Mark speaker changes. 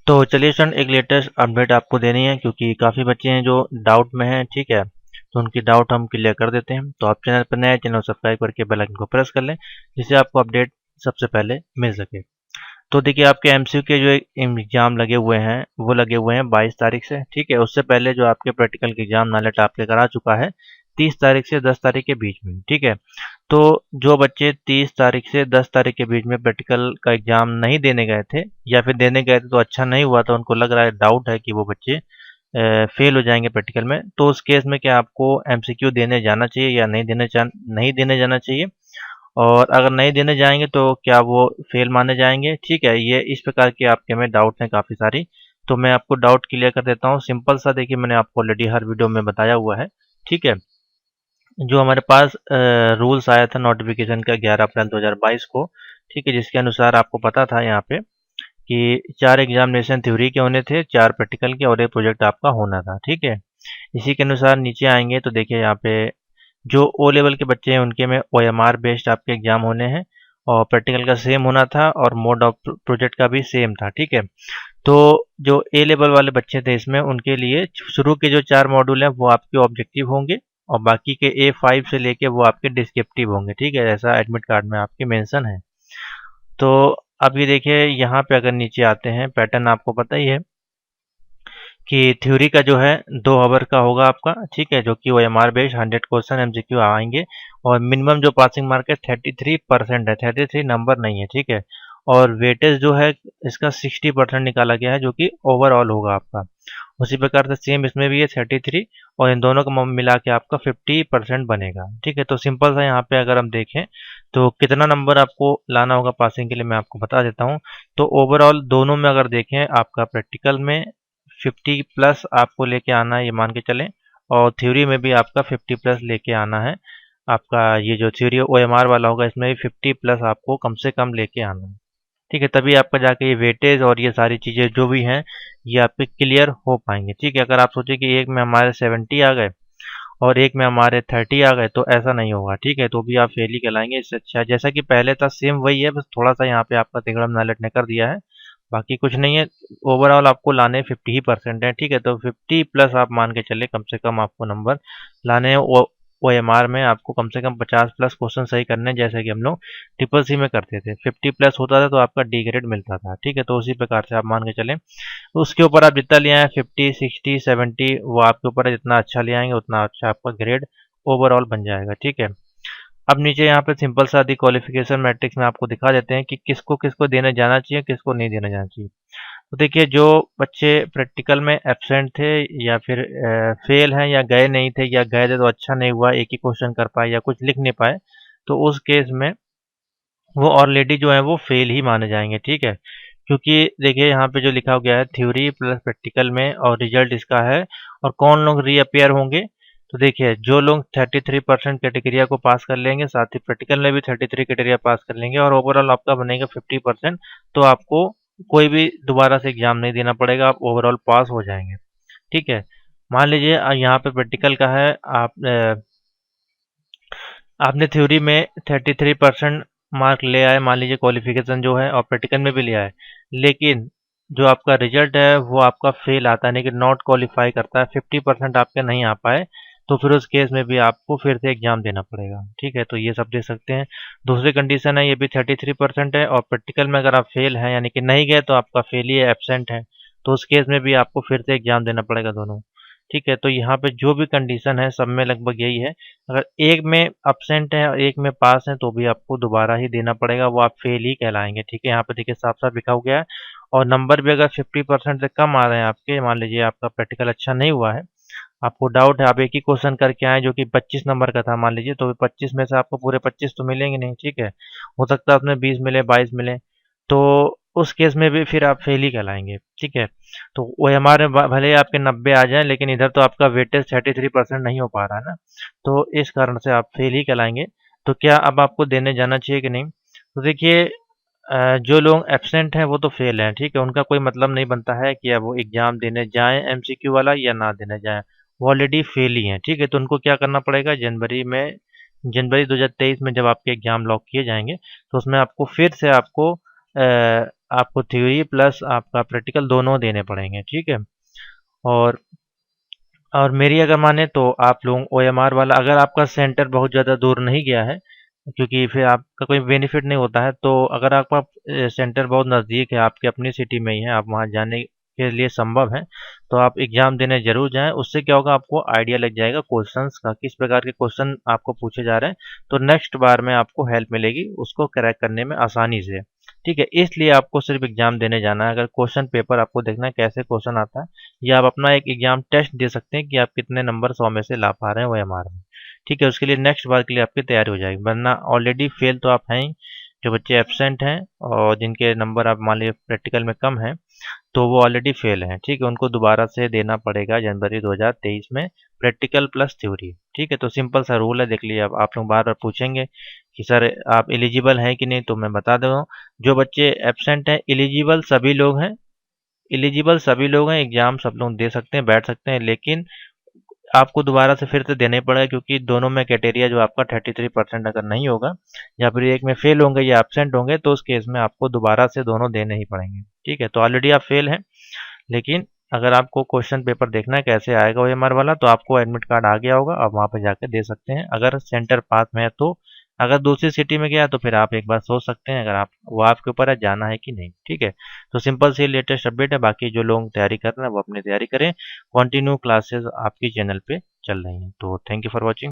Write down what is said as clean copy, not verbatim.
Speaker 1: तो चलिए स्टूडेंट, एक लेटेस्ट अपडेट आपको देनी है क्योंकि काफ़ी बच्चे हैं जो डाउट में हैं। ठीक है, तो उनकी डाउट हम क्लियर कर देते हैं। तो आप चैनल पर नए हैं, चैनल सब्सक्राइब करके बेल आइकन को प्रेस कर लें जिससे आपको अपडेट सबसे पहले मिल सके। तो देखिए, आपके एमसीक्यू के जो एग्जाम लगे हुए हैं वो लगे हुए हैं 22 तारीख से। ठीक है, उससे पहले जो आपके प्रैक्टिकल के एग्जाम नालेट आपके करा चुका है 30 तारीख से 10 तारीख के बीच में। ठीक है, तो जो बच्चे 30 तारीख से 10 तारीख के बीच में प्रैक्टिकल का एग्जाम नहीं देने गए थे या फिर देने गए थे तो अच्छा नहीं हुआ था, उनको लग रहा है, डाउट है कि वो बच्चे फेल हो जाएंगे प्रैक्टिकल में, तो उस केस में क्या आपको एमसीक्यू देने जाना चाहिए या नहीं देने जाना चाहिए, और अगर नहीं देने जाएंगे तो क्या वो फेल माने जाएंगे। ठीक है, ये इस प्रकार के आपके में डाउट हैं काफ़ी सारी। तो मैं आपको डाउट क्लियर कर देता हूँ, सिंपल सा। देखिए, मैंने आपको ऑलरेडी हर वीडियो में बताया हुआ है। ठीक है, जो हमारे पास रूल्स आया था नोटिफिकेशन का 11 अप्रैल 2022 को। ठीक है, जिसके अनुसार आपको पता था यहाँ पे कि 4 एग्जामिनेशन थ्योरी के होने थे, 4 प्रैक्टिकल के और एक प्रोजेक्ट आपका होना था। ठीक है, इसी के अनुसार नीचे आएंगे तो देखिए यहाँ पे जो ओ लेवल के बच्चे हैं उनके में ओएमआर बेस्ड आपके एग्जाम होने हैं और प्रैक्टिकल का सेम होना था और मोड ऑफ प्रोजेक्ट का भी सेम था। ठीक है, तो जो ए लेवल वाले बच्चे थे इसमें उनके लिए शुरू के जो 4 मॉड्यूल हैं वो आपके ऑब्जेक्टिव होंगे और बाकी के A5 से लेके वो आपके डिस्क्रिप्टिव होंगे। ठीक है, ऐसा एडमिट कार्ड में आपके मेंशन है। तो अब ये देखिए, यहाँ पे अगर नीचे आते हैं, पैटर्न आपको पता ही है कि थ्योरी का जो है 2 आवर का होगा आपका। ठीक है, जो कि ओएमआर बेस्ड 100 क्वेश्चन एमसीक्यू आएंगे और मिनिमम जो पासिंग मार्क है 33% है, 33 नंबर नहीं है। ठीक है, और वेटेज जो है इसका 60% निकाला गया है जो कि ओवरऑल होगा आपका। उसी प्रकार से सेम इसमें भी है 33 और इन दोनों का मिला के आपका 50% बनेगा। ठीक है, तो सिंपल सा यहाँ पे अगर हम देखें तो कितना नंबर आपको लाना होगा पासिंग के लिए मैं आपको बता देता हूँ। तो ओवरऑल दोनों में अगर देखें, आपका प्रैक्टिकल में 50 प्लस आपको लेके आना है, ये मान के चलें, और थ्योरी में भी आपका 50 प्लस लेके आना है। आपका ये जो थ्योरी ओएमआर वाला होगा इसमें भी 50 प्लस आपको कम से कम लेके आना है। ठीक है, तभी आपका जाके ये वेटेज और ये सारी चीज़ें जो भी हैं ये आपके क्लियर हो पाएंगे। ठीक है, अगर आप सोचें कि एक में हमारे 70 आ गए और एक में हमारे 30 आ गए तो ऐसा नहीं होगा। ठीक है, तो भी आप फेल ही कहलाएंगे। इससे अच्छा जैसा कि पहले था सेम वही है, बस थोड़ा सा यहाँ पे आपका तिगड़म नालट ने कर दिया है, बाकी कुछ नहीं है। ओवरऑल आपको लाने 50 ही परसेंट है। ठीक है, तो 50 प्लस आप मान के चले कम से कम आपको नंबर लाने हैं। ओएमआर में आपको कम से कम 50 प्लस क्वेश्चन सही करने हैं, जैसे कि हम लोग ट्रिपल सी में करते थे। 50 प्लस होता था तो आपका डी ग्रेड मिलता था। ठीक है, तो उसी प्रकार से आप मान के चलें, उसके ऊपर आप जितना ले आए 50 60 70 वो आपके ऊपर है, जितना अच्छा ले आएंगे उतना अच्छा आपका ग्रेड ओवरऑल बन जाएगा। ठीक है, अब नीचे यहाँ पे सिंपल सा दी क्वालिफिकेशन मैट्रिक्स में आपको दिखा देते हैं कि किसको किसको देने जाना चाहिए, किसको नहीं देने जाना चाहिए। तो देखिए, जो बच्चे प्रैक्टिकल में एब्सेंट थे या फिर फेल हैं या गए नहीं थे या गए थे तो अच्छा नहीं हुआ, एक ही क्वेश्चन कर पाए या कुछ लिख नहीं पाए, तो उस केस में वो ऑलरेडी जो है वो फेल ही माने जाएंगे। ठीक है, क्योंकि देखिए यहाँ पे जो लिखा गया है थ्योरी प्लस प्रैक्टिकल में और रिजल्ट इसका है, और कौन लोग रीअपियर होंगे। तो देखिए, जो लोग 33% कैटेगरिया को पास कर लेंगे, साथ ही प्रैक्टिकल में भी 33 कैटेगरिया पास कर लेंगे और ओवरऑल आपका बनेगा 50%, तो आपको कोई भी दोबारा से एग्जाम नहीं देना पड़ेगा, आप ओवरऑल पास हो जाएंगे। ठीक है, मान लीजिए यहाँ पे प्रैक्टिकल का है, आपने थ्योरी में 33% मार्क ले आए, मान लीजिए क्वालिफिकेशन जो है, और प्रैक्टिकल में भी लिया है, लेकिन जो आपका रिजल्ट है वो आपका फेल आता है, यानी कि नॉट क्वालिफाई करता है, 50% आपके नहीं आ पाए, तो फिर उस केस में भी आपको फिर से एग्जाम देना पड़ेगा। ठीक है, तो ये सब देख सकते हैं। दूसरी कंडीशन है, ये भी 33% है और प्रैक्टिकल में अगर आप फेल हैं यानी कि नहीं गए तो आपका फेल ही है, एबसेंट है, तो उस केस में भी आपको फिर से एग्जाम देना पड़ेगा दोनों। ठीक है, तो यहाँ पे जो भी कंडीशन है सब में लगभग यही है। अगर एक में अब्सेंट है और एक में पास है तो भी आपको दोबारा ही देना पड़ेगा, वो आप फेल ही कहलाएंगे। ठीक है, यहाँ पे देखिए साफ साफ लिखा हो गया है। और नंबर भी अगर 50% से कम आ रहे हैं आपके, मान लीजिए आपका प्रैक्टिकल अच्छा नहीं हुआ है, आपको डाउट है, आप एक ही क्वेश्चन करके आए जो कि 25 नंबर का था मान लीजिए, तो 25 में से आपको पूरे 25 तो मिलेंगे नहीं। ठीक है, हो सकता है उसमें 20 मिले, 22 मिले, तो उस केस में भी फिर आप फेल ही कहलाएंगे। ठीक है, तो वो हमारे भले ही आपके 90 आ जाएं, लेकिन इधर तो आपका वेटेज 33% नहीं हो पा रहा है ना, तो इस कारण से आप फेल ही कहलाएंगे। तो क्या अब आपको देने जाना चाहिए कि नहीं? तो देखिए, जो लोग एब्सेंट हैं वो तो फेल हैं। ठीक है, उनका कोई मतलब नहीं बनता है कि अब वो एग्जाम देने जाएं एमसीक्यू वाला या ना देने जाएं, वो ऑलरेडी फेल ही हैं। ठीक है, तो उनको क्या करना पड़ेगा, जनवरी 2023 में जब आपके एग्जाम लॉक किए जाएंगे तो उसमें आपको फिर से आपको आपको थ्योरी प्लस आपका प्रैक्टिकल दोनों देने पड़ेंगे, ठीक है। और मेरी अगर माने तो आप लोग ओएमआर वाला, अगर आपका सेंटर बहुत ज़्यादा दूर नहीं गया है, क्योंकि फिर आपका कोई बेनिफिट नहीं होता है, तो अगर आपका सेंटर बहुत नज़दीक है, आपके अपनी सिटी में ही है, आप वहाँ जाने के लिए संभव है, तो आप एग्ज़ाम देने ज़रूर जाएं। उससे क्या होगा, आपको आइडिया लग जाएगा क्वेश्चंस का, किस प्रकार के क्वेश्चन आपको पूछे जा रहे हैं, तो नेक्स्ट बार में आपको हेल्प मिलेगी उसको क्रैक करने में आसानी से, ठीक है। इसलिए आपको सिर्फ एग्ज़ाम देने जाना है। अगर क्वेश्चन पेपर आपको देखना है कैसे क्वेश्चन आता है, या आप अपना एक एग्ज़ाम टेस्ट दे सकते हैं कि आप कितने नंबर 100 में से ला पा रहे हैं ओएमआर में, ठीक है। उसके लिए नेक्स्ट बार के लिए आपकी तैयारी हो जाएगी, वरना ऑलरेडी फेल तो आप हैं ही। जो बच्चे एब्सेंट हैं और जिनके नंबर आप मान लीजिए प्रैक्टिकल में कम हैं, तो वो ऑलरेडी फेल हैं, ठीक है। उनको दोबारा से देना पड़ेगा जनवरी 2023 में प्रैक्टिकल प्लस थ्योरी, ठीक है। तो सिंपल सा रूल है, देख लीजिए। अब आप लोग बार बार पूछेंगे कि सर आप एलिजिबल हैं कि नहीं, तो मैं बता दे रहा हूँ, जो बच्चे एब्सेंट हैं, एलिजिबल सभी लोग हैं, एलिजिबल सभी लोग हैं, एग्जाम सब लोग दे सकते हैं, बैठ सकते हैं, लेकिन आपको दोबारा से फिर से देने पड़ेगा, क्योंकि दोनों में क्राइटेरिया जो आपका 33% अगर नहीं होगा, या फिर एक में फेल होंगे या एब्सेंट होंगे, तो उस केस में आपको दोबारा से दोनों देने ही पड़ेंगे, ठीक है। तो ऑलरेडी आप फेल हैं, लेकिन अगर आपको क्वेश्चन पेपर देखना है कैसे आएगा ओएमआर वाला, तो आपको एडमिट कार्ड आ गया होगा, आप वहाँ पे जाके दे सकते हैं अगर सेंटर पास में है तो। अगर दूसरी सिटी में गया तो फिर आप एक बार सोच सकते हैं, अगर आप वो आपके ऊपर है जाना है कि नहीं, ठीक है। तो सिंपल सी लेटेस्ट अपडेट है। बाकी जो लोग तैयारी कर रहे हैं वो अपनी तैयारी करें, कंटिन्यू क्लासेस आपकी चैनल पे चल रही हैं। तो थैंक यू फॉर वॉचिंग।